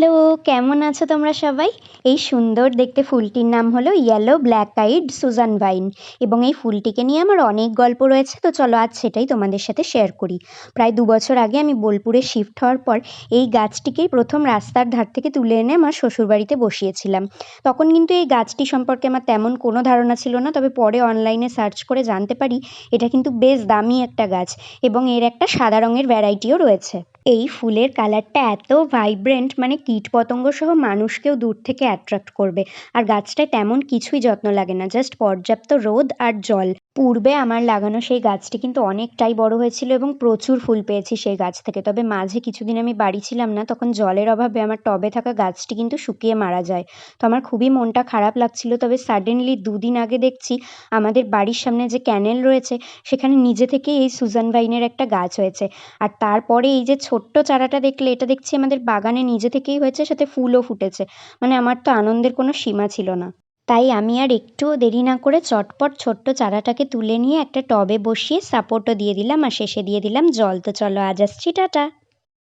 Hello, কেমন আছো তোমরা সবাই? এই সুন্দর দেখতে ফুলটির নাম হলো yellow black eyed Susan vine এবং এই ফুলটিকে নিয়ে আমার অনেক গল্প রয়েছে। তো চলো আজ সেটাই তোমাদের সাথে শেয়ার করি। প্রায় ২ বছর আগে আমি বোলপুরে শিফট হওয়ার পর এই গাছটিকেই প্রথম রাস্তার ধার থেকে তুলে এনে আমার শ্বশুরবাড়িতে বসিয়েছিলাম। তখন কিন্তু এই গাছটি সম্পর্কে আমার তেমন কোনো ধারণা ছিল না, তবে পরে অনলাইনে সার্চ করে জানতে পারি এটা কিন্তু বেশ দামি একটা গাছ এবং এর একটা সাদা রঙের ভ্যারাইটিও রয়েছে। এই ফুলের কালারটা এত ভাইব্রেন্ট, মানে কীটপতঙ্গ সহ মানুষকেও দূর থেকে অ্যাট্রাক্ট করবে। আর গাছটায় তেমন কিছুই যত্ন লাগে না, জাস্ট পর্যাপ্ত রোদ আর জল। পূর্বে আমার লাগানো সেই গাছটি কিন্তু অনেকটাই বড় হয়েছিল এবং প্রচুর ফুল পেয়েছি সেই গাছ থেকে। তবে মাঝে কিছুদিন আমি বাড়ি ছিলাম না, তখন জলের অভাবে আমার টবে থাকা গাছটি কিন্তু শুকিয়ে মারা যায়। তো আমার খুবই মনটা খারাপ লাগছিল। তবে সাডেনলি ২ দিন আগে দেখছি আমাদের বাড়ির সামনে যে ক্যানেল রয়েছে সেখানে নিজে থেকেই এই সুজান ভাইনের একটা গাছ হয়েছে। আর তারপরে এই যে ছোট্ট চারাটা দেখলে, এটা দেখছি আমাদের বাগানে নিজে থেকেই হয়েছে, সাথে ফুলও ফুটেছে। মানে আমার তো আনন্দের কোনো সীমা ছিল না। তাই আমি আর একটুও দেরি না করে চটপট ছোট্ট চারাটাকে তুলে নিয়ে একটা টবে বসিয়ে সাপোর্টও দিয়ে দিলাম আর শেষে দিয়ে দিলাম জল। তো চলো আজ আসছি, টাটা।